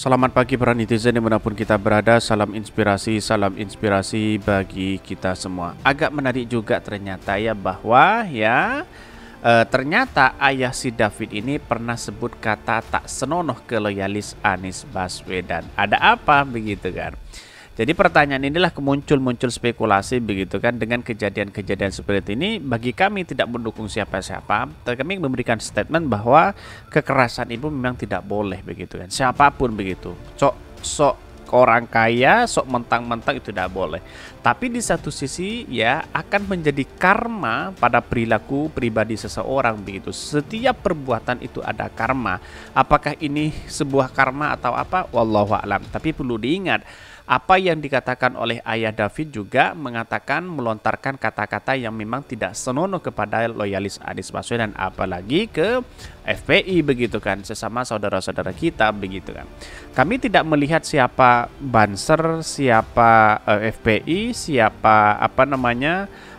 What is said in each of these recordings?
Selamat pagi para netizen dimanapun kita berada. Salam inspirasi bagi kita semua. Agak menarik juga ternyata ya bahwa ternyata ayah si David ini pernah sebut kata tak senonoh ke loyalis Anies Baswedan. Ada apa begitu kan? Jadi pertanyaan inilah muncul spekulasi begitu kan, dengan kejadian-kejadian seperti ini. Bagi kami tidak mendukung siapa-siapa, kami memberikan statement bahwa kekerasan itu memang tidak boleh begitu kan, siapapun begitu, sok orang kaya, sok mentang-mentang itu tidak boleh. Tapi di satu sisi ya akan menjadi karma pada perilaku pribadi seseorang begitu. Setiap perbuatan itu ada karma. Apakah ini sebuah karma atau apa? Wallahu a'lam. Tapi perlu diingat, apa yang dikatakan oleh ayah David juga melontarkan kata-kata yang memang tidak senonoh kepada loyalis Anies Baswedan, apalagi ke FPI begitu kan, sesama saudara-saudara kita begitu kan. Kami tidak melihat siapa Banser, siapa FPI, siapa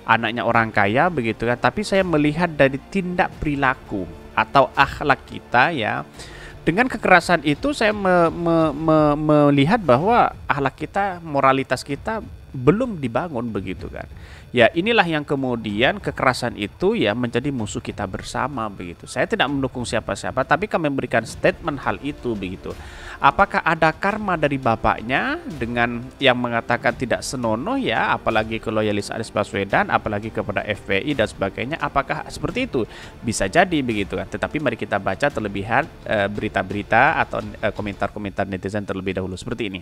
anaknya orang kaya begitu kan, tapi saya melihat dari tindak perilaku atau akhlak kita ya. Dengan kekerasan itu saya melihat bahwa akhlak kita, moralitas kita belum dibangun begitu kan. Ya inilah yang kemudian kekerasan itu ya menjadi musuh kita bersama begitu. Saya tidak mendukung siapa-siapa, tapi kami memberikan statement hal itu begitu. Apakah ada karma dari bapaknya dengan yang mengatakan tidak senonoh ya, apalagi ke loyalis Anies Baswedan, apalagi kepada FPI dan sebagainya? Apakah seperti itu? Bisa jadi begitu kan. Tetapi mari kita baca terlebih berita-berita atau komentar-komentar netizen terlebih dahulu seperti ini.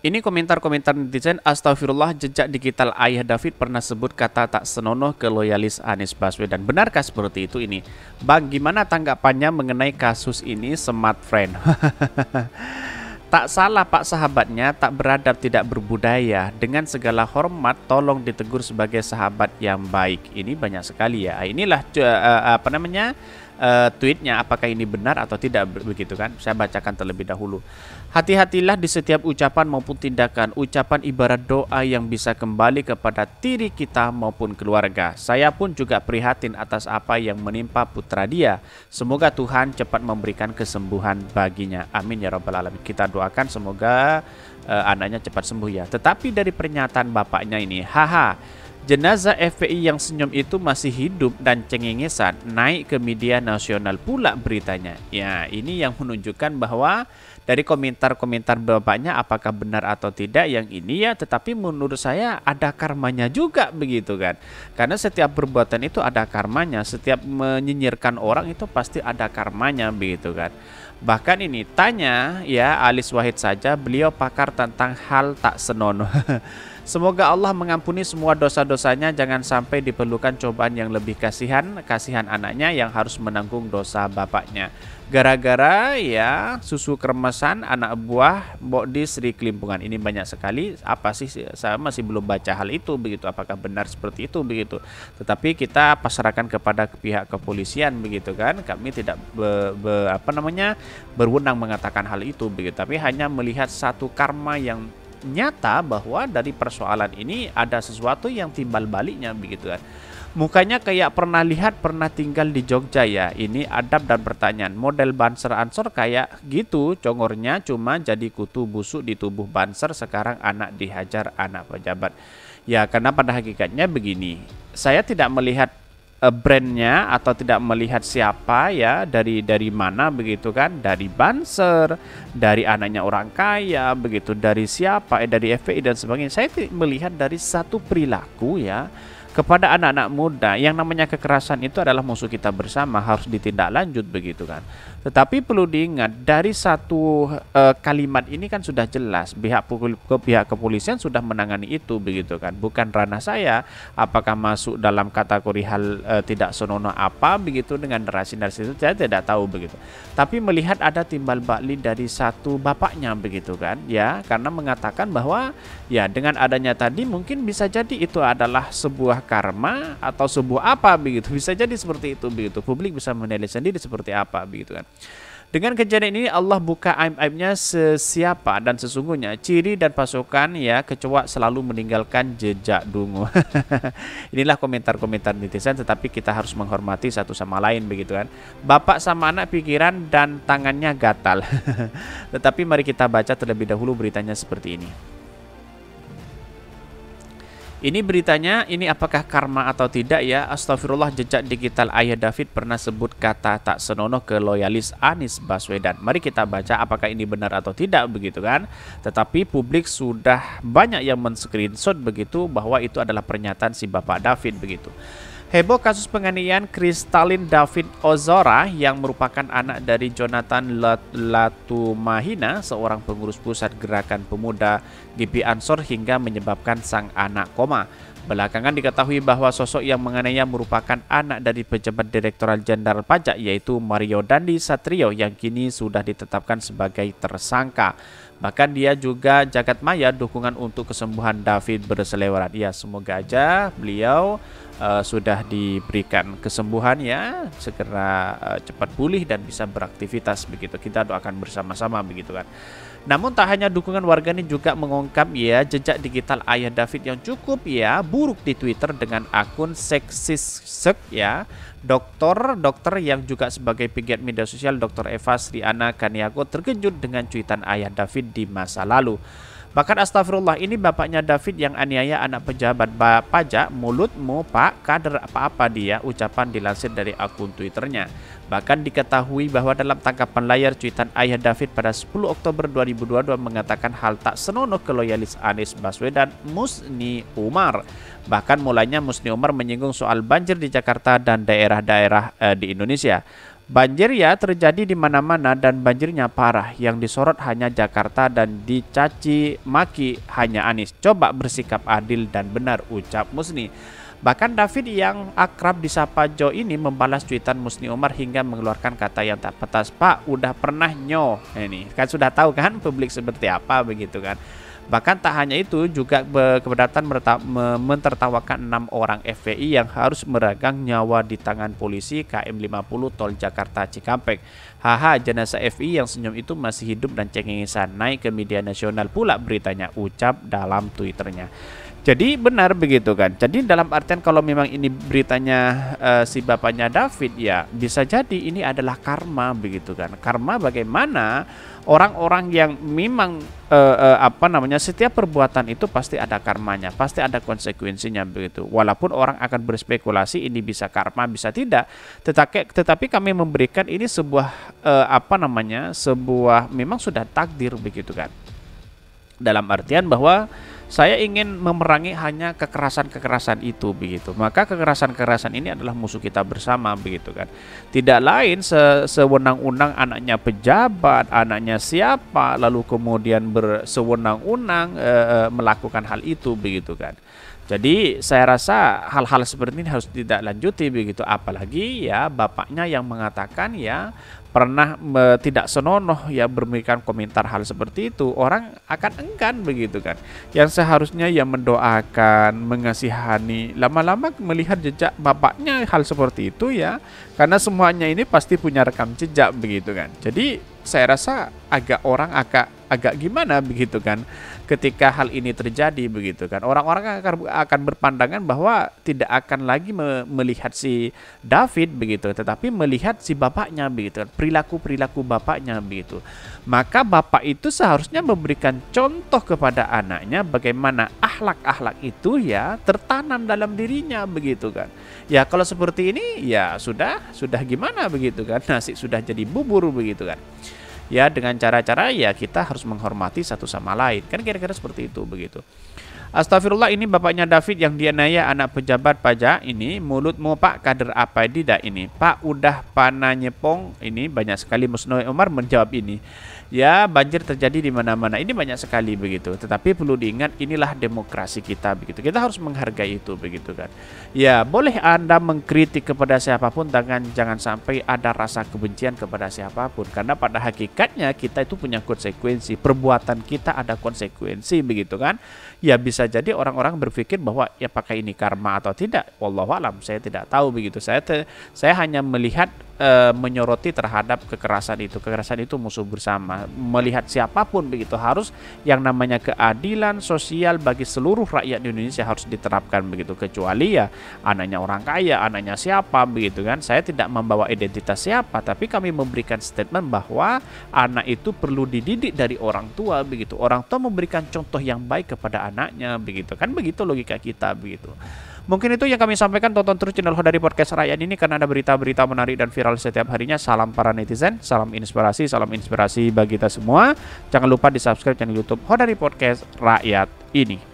Ini komentar-komentar netizen. Astagfirullah, jejak digital ayah David pernah sebut kata tak senonoh ke loyalis Anies Baswedan. Benarkah seperti itu ini? Bang, gimana tanggapannya mengenai kasus ini, smart friend? Tak salah pak sahabatnya, tak beradab, tidak berbudaya. Dengan segala hormat, tolong ditegur sebagai sahabat yang baik. Ini banyak sekali ya. Inilah tweetnya, apakah ini benar atau tidak begitu kan? Saya bacakan terlebih dahulu. Hati-hatilah di setiap ucapan maupun tindakan. Ucapan ibarat doa yang bisa kembali kepada diri kita maupun keluarga. Saya pun juga prihatin atas apa yang menimpa putra dia. Semoga Tuhan cepat memberikan kesembuhan baginya. Amin ya rabbal alamin. Kita doakan semoga anaknya cepat sembuh ya. Tetapi dari pernyataan bapaknya ini, jenazah FPI yang senyum itu masih hidup dan cengengesan, naik ke media nasional pula beritanya. Ya, ini yang menunjukkan bahwa dari komentar-komentar bapaknya apakah benar atau tidak yang ini ya, tetapi menurut saya ada karmanya juga begitu kan. Karena setiap perbuatan itu ada karmanya, setiap menyinyirkan orang itu pasti ada karmanya begitu kan. Bahkan ini tanya ya Alis Wahid saja, beliau pakar tentang hal tak senonoh. Semoga Allah mengampuni semua dosa-dosanya, jangan sampai diperlukan cobaan yang lebih kasihan anaknya yang harus menanggung dosa bapaknya. Gara-gara ya susu kremesan anak buah Mbok Sri Kelimpungan. Ini banyak sekali. Apa sih, saya masih belum baca hal itu begitu. Apakah benar seperti itu begitu. Tetapi kita pasrahkan kepada pihak kepolisian begitu kan. Kami tidak berwenang mengatakan hal itu begitu. Tapi hanya melihat satu karma yang nyata bahwa dari persoalan ini ada sesuatu yang timbal baliknya begitu kan. Mukanya kayak pernah tinggal di Jogja ya. Ini adab dan pertanyaan. Model Banser Ansor kayak gitu, congornya cuma jadi kutu busuk di tubuh Banser. Sekarang anak dihajar anak pejabat. Ya karena pada hakikatnya begini, saya tidak melihat brandnya atau tidak melihat siapa ya, dari mana begitu kan, dari Banser, dari anaknya orang kaya begitu, dari siapa dari FPI dan sebagainya. Saya melihat dari satu perilaku ya kepada anak-anak muda. Yang namanya kekerasan itu adalah musuh kita bersama, harus ditindaklanjut begitu kan. Tetapi perlu diingat, dari satu kalimat ini kan sudah jelas pihak kepolisian sudah menangani itu begitu kan. Bukan ranah saya apakah masuk dalam kategori hal tidak senonoh apa begitu dengan narasi-narasi itu, saya tidak tahu begitu. Tapi melihat ada timbal balik dari satu bapaknya begitu kan ya, karena mengatakan bahwa ya dengan adanya tadi mungkin bisa jadi itu adalah sebuah karma atau sebuah apa begitu, bisa jadi seperti itu begitu. Publik bisa menilai sendiri seperti apa begitu kan. Dengan kejadian ini Allah buka aib-aibnya sesiapa dan sesungguhnya ciri dan pasukan ya kecoa selalu meninggalkan jejak dungu. Inilah komentar-komentar netizen, tetapi kita harus menghormati satu sama lain begitu kan. Bapak sama anak pikiran dan tangannya gatal. Tetapi mari kita baca terlebih dahulu beritanya seperti ini. Ini beritanya, ini apakah karma atau tidak ya? Astagfirullah, jejak digital ayah David pernah sebut kata tak senonoh ke loyalis Anies Baswedan. Mari kita baca apakah ini benar atau tidak begitu kan. Tetapi publik sudah banyak yang men-screenshot begitu bahwa itu adalah pernyataan si Bapak David begitu. Heboh kasus penganiayaan Kristalin David Ozora yang merupakan anak dari Jonathan Latumahina, seorang pengurus pusat gerakan pemuda GP Ansor hingga menyebabkan sang anak koma. Belakangan diketahui bahwa sosok yang menganiaya merupakan anak dari pejabat Direktorat Jenderal Pajak yaitu Mario Dandi Satrio yang kini sudah ditetapkan sebagai tersangka. Bahkan dia juga jagat maya dukungan untuk kesembuhan David berseliweran. Ya, semoga aja beliau sudah diberikan kesembuhan ya, segera cepat pulih dan bisa beraktivitas begitu. Kita doakan bersama-sama begitu kan. Namun tak hanya dukungan warganet juga mengungkap ya jejak digital ayah David yang cukup ya buruk di Twitter dengan akun seksis ya. Dokter yang juga sebagai pegiat media sosial Dr. Eva Sriana Kaniago terkejut dengan cuitan ayah David di masa lalu. Bahkan astagfirullah, ini bapaknya David yang aniaya anak pejabat pajak, mulutmu pak, kader apa-apa dia, ucapan dilansir dari akun Twitternya. Bahkan diketahui bahwa dalam tangkapan layar cuitan ayah David pada 10 Oktober 2022 mengatakan hal tak senonoh ke loyalis Anies Baswedan, Musni Umar. Bahkan mulanya Musni Umar menyinggung soal banjir di Jakarta dan daerah-daerah di Indonesia. Banjir ya terjadi di mana-mana dan banjirnya parah. Yang disorot hanya Jakarta dan dicaci maki hanya Anies. Coba bersikap adil dan benar, ucap Musni. Bahkan David yang akrab disapa Jo ini membalas cuitan Musni Umar hingga mengeluarkan kata yang tak petas. Pak, udah pernah nyo. Ini kan sudah tahu kan publik seperti apa begitu kan. Bahkan tak hanya itu, juga keberatan mentertawakan 6 orang FPI yang harus meragang nyawa di tangan polisi KM 50 Tol Jakarta Cikampek. Haha, jenazah FPI yang senyum itu masih hidup dan cengengesan, naik ke media nasional pula beritanya, ucap dalam Twitternya. Jadi benar begitu kan. Jadi dalam artian kalau memang ini beritanya si bapaknya David ya bisa jadi ini adalah karma begitu kan. Karma bagaimana orang-orang yang memang setiap perbuatan itu pasti ada karmanya, pasti ada konsekuensinya begitu. Walaupun orang akan berspekulasi ini bisa karma bisa tidak, tetapi kami memberikan ini sebuah sebuah memang sudah takdir begitu kan. Dalam artian bahwa saya ingin memerangi hanya kekerasan-kekerasan itu begitu. Maka kekerasan-kekerasan ini adalah musuh kita bersama begitu kan. Tidak lain sewenang-unang anaknya pejabat, anaknya siapa, lalu kemudian bersewenang-unang melakukan hal itu begitu kan. Jadi saya rasa hal-hal seperti ini harus tidak lanjuti begitu, apalagi ya bapaknya yang mengatakan ya pernah tidak senonoh ya memberikan komentar hal seperti itu, orang akan enggan begitu kan. Yang seharusnya ya mendoakan, mengasihani, lama-lama melihat jejak bapaknya hal seperti itu ya, karena semuanya ini pasti punya rekam jejak begitu kan. Jadi saya rasa agak gimana begitu kan ketika hal ini terjadi begitu kan. Orang-orang akan berpandangan bahwa tidak akan lagi melihat si David begitu, tetapi melihat si bapaknya begitu kan, perilaku bapaknya begitu. Maka bapak itu seharusnya memberikan contoh kepada anaknya bagaimana akhlak-akhlak itu ya tertanam dalam dirinya begitu kan. Ya kalau seperti ini ya sudah gimana begitu kan, nasi sudah jadi bubur begitu kan. Ya dengan cara-cara ya kita harus menghormati satu sama lain kan, kira-kira seperti itu begitu. Astagfirullah, ini bapaknya David yang dianiaya anak pejabat pajak ini, mulutmu pak kader apa tidak ini pak, udah pana nyepong. Ini banyak sekali Musni Umar menjawab ini. Ya banjir terjadi di mana-mana, ini banyak sekali begitu. Tetapi perlu diingat inilah demokrasi kita begitu. Kita harus menghargai itu begitu kan. Ya boleh Anda mengkritik kepada siapapun, jangan sampai ada rasa kebencian kepada siapapun. Karena pada hakikatnya kita itu punya konsekuensi, perbuatan kita ada konsekuensi begitu kan. ya bisa jadi orang-orang berpikir bahwa ya pakai ini karma atau tidak. Wallahu alam, saya tidak tahu begitu. Saya hanya melihat menyoroti terhadap kekerasan itu. Kekerasan itu musuh bersama. Melihat siapapun begitu, harus yang namanya keadilan sosial bagi seluruh rakyat di Indonesia harus diterapkan begitu. Kecuali ya anaknya orang kaya, anaknya siapa begitu kan. Saya tidak membawa identitas siapa, tapi kami memberikan statement bahwa anak itu perlu dididik dari orang tua begitu. Orang tua memberikan contoh yang baik kepada anaknya begitu kan, begitu logika kita begitu. Mungkin itu yang kami sampaikan. Tonton terus channel Hodari Podcast Rakyat ini karena ada berita-berita menarik dan viral setiap harinya. Salam para netizen, salam inspirasi bagi kita semua. Jangan lupa di subscribe channel YouTube Hodari Podcast Rakyat ini.